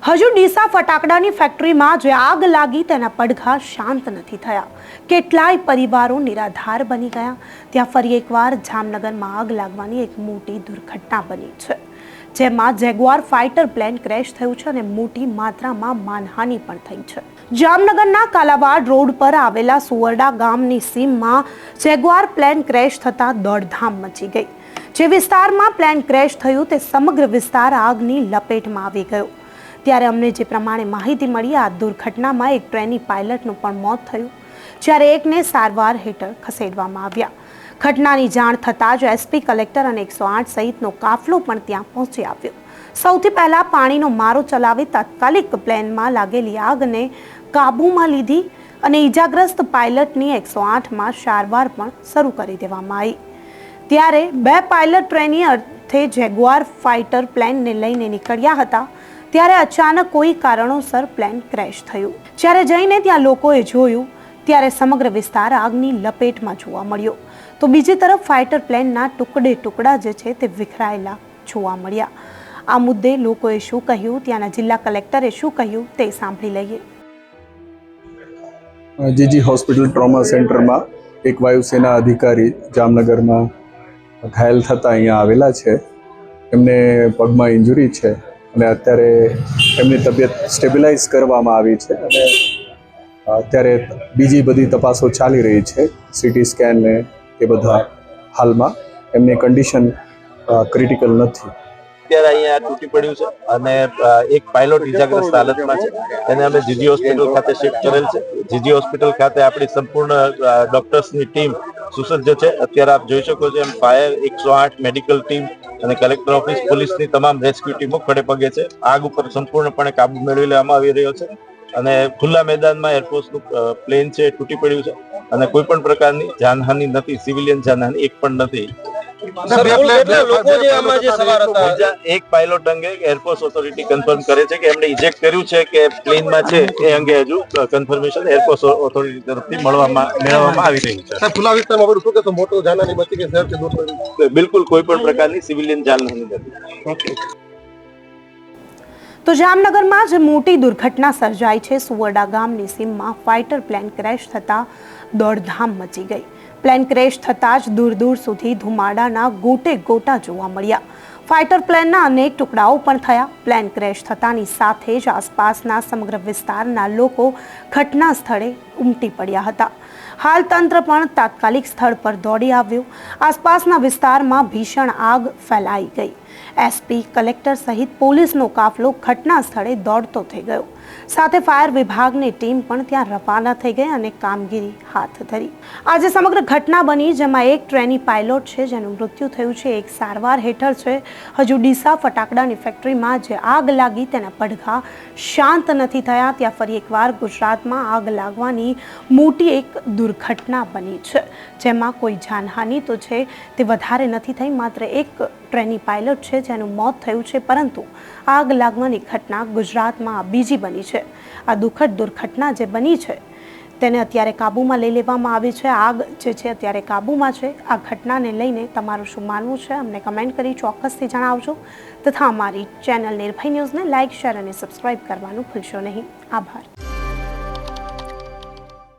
હજુ ડીસા ફટાકડાની ફેક્ટરીમાં જે આગ લાગી તેના પડઘા શાંત નથી થયા। કેટલાય પરિવારો નિરાધાર બની ગયા। ત્યાં ફરી એકવાર જામનગરમાં આગ લાગવાની એક મોટી દુર્ઘટના બની છે, જેમાં જેગુઆર ફાઇટર પ્લેન ક્રેશ થયું છે અને મોટી માત્રામાં માનહાનિ પણ થઈ છે। જામનગરના કાલાવાડ રોડ પર આવેલા સુવરડા ગામની સીમમાં જેગુઆર પ્લેન ક્રેશ થતા દોડધામ મચી ગઈ। જે વિસ્તારમાં પ્લેન ક્રેશ થયું તે સમગ્ર વિસ્તાર આગની લપેટમાં આવી ગયો। ત્યારે અમને જે પ્રમાણે માહિતી મળી, આ દુર્ઘટનામાં એક ટ્રેની પાયલટનું પણ મોત થયું, જ્યારે એકને સારવાર હેઠળ ખસેડવામાં આવ્યા। ઘટનાની જાણ થતાં જ એસપી, કલેક્ટર અને 108 સહિતનો કાફલો પણ ત્યાં પહોંચી આવ્યો। સૌથી પહેલા પાણીનો મારો ચલાવી તાત્કાલિક પ્લેનમાં લાગેલી આગને કાબૂમાં લીધી અને ઈજાગ્રસ્ત પાયલટની 108માં સારવાર પણ શરૂ કરી દેવામાં આવી। ત્યારે બે પાયલટ ટ્રેની અર્થે જેગુઆર ફાઇટર પ્લેનને લઈને નીકળ્યા હતા, ત્યારે અચાનક કોઈ કારણોસર પ્લેન ક્રેશ થયું। જ્યારે જઈને ત્યાં લોકોએ જોયું ત્યારે સમગ્ર વિસ્તાર આગની લપેટમાં જોવા મળ્યો, તો બીજી તરફ ફાઇટર પ્લેનના ટુકડા જે છે તે વિખરાયેલા જોવા મળ્યા। આ મુદ્દે લોકોએ શું કહ્યું, ત્યાંના જિલ્લા કલેક્ટરે શું કહ્યું તે સાંભળી લઈએ। જીજી હોસ્પિટલ ટ્રોમા સેન્ટરમાં એક વાયુસેના અધિકારી જામનગરમાં ઘાયલ થતા અહીંયા આવેલા છે। એમને પગમાં ઇન્જરી છે અને અત્યારે એમની તબિયત સ્ટેબિલાઇઝ કરવામાં આવી છે અને અત્યારે બીજી બધી તપાસો ચાલી રહી છે, સીટી સ્કેન ને એ બધા। હાલમાં એમની કન્ડિશન ક્રિટિકલ નથી। અત્યારે અહીંયા તૂટી પડ્યું છે અને એક પાયલોટ ઇજાગ્રસ્ત હાલતમાં છે, એને અમે જીજી હોસ્પિટલ ખાતે શિફ્ટ કરેલ છે। જીજી હોસ્પિટલ ખાતે આપણી સંપૂર્ણ ડોક્ટર્સની ટીમ સુસજ્જ છે। અત્યારે આપ જોઈ શકો છો એમ ફાયર, 108 મેડિકલ ટીમ અને કલેક્ટર ઓફિસ, પોલીસની તમામ રેસ્ક્યુ ટીમો ખડે પગે છે। આગ ઉપર સંપૂર્ણપણે કાબુ મેળવી લેવામાં આવી રહ્યો છે અને ખુલ્લા મેદાનમાં એરફોર્સનું પ્લેન છે તૂટી પડ્યું છે અને કોઈ પણ પ્રકારની જાનહાનિ નથી, સિવિલિયન જાનહાનિ એક પણ નથી। એક પાયલોટ અંગે એરફોર્સ ઓથોરિટી કન્ફર્મ કરે છે કે એમણે ઇજેક્ટ કર્યું છે કે પ્લેનમાં છે, એ અંગે હજુ કન્ફર્મેશન એરફોર્સ ઓથોરિટી તરફથી મેળવવામાં આવી રહી છે। ખુલ્લા વિસ્તારમાં શું કે મોટો જાનહાનિ બચી કે શહેરથી દૂર? બિલકુલ કોઈ પણ પ્રકારની સિવિલિયન જાનહાનિ નથી। તો જામનગરમાં જે મોટી દુર્ઘટના સર્જાઈ છે, સુવરડા ગામની સીમમાં ફાઇટર પ્લેન ક્રેશ થતા દોડધામ મચી ગઈ। પ્લેન ક્રેશ થતાં જ દૂર દૂર સુધી ધુમાડાના ગોટે ગોટા જોવા મળ્યા। ફાઇટર પ્લેનના અનેક ટુકડાઓ પણ થયા। પ્લેન ક્રેશ થતાની સાથે જ આસપાસના સમગ્ર વિસ્તારના લોકો ઘટના સ્થળે ઉમટી પડ્યા હતા। હાલ તંત્ર પણ તાત્કાલિક સ્થળ પર દોડી આવ્યું। આસપાસના વિસ્તારમાં ભીષણ આગ ફેલાઈ ગઈ। એસપી, કલેક્ટર સહિત પોલીસનો કાફલો ઘટના સ્થળે દોડતો થઈ ગયો। સાથે ફાયર વિભાગની ટીમ પણ ત્યાં રવાના થઈ ગઈ અને કામગીરી હાથ ધરી। આજે સમગ્ર ઘટના બની, જેમાં એક ટ્રેની પાયલોટ છે જેનું મૃત્યુ થયું છે, એક સારવાર હેઠળ છે। હજુ ડીસા ફટાકડાની ફેક્ટરીમાં જે આગ લાગી તેના પડઘા શાંત નથી થયા। ત્યાં ફરી એકવાર ગુજરાતમાં આગ લાગવાની મોટી એક દુર્ઘટના બની છે, જેમાં કોઈ જાનહાનિ તો છે તે વધારે નથી થઈ, માત્ર એક ટ્રેની પાયલટ છે જેનું મોત થયું છે, પરંતુ આગ લાગવાની ઘટના ગુજરાતમાં બીજી બની છે। આ દુઃખદ દુર્ઘટના જે બની છે તેને અત્યારે કાબૂમાં લઈ લેવામાં આવી છે। આગ જે છે અત્યારે કાબૂમાં છે। આ ઘટનાને લઈને તમારું શું માનવું છે અમને કમેન્ટ કરી ચોક્કસથી જણાવજો, તથા અમારી ચેનલ નિર્ભય ન્યૂઝને લાઇક, શેર અને સબસ્ક્રાઇબ કરવાનું ભૂલશો નહીં। આભાર।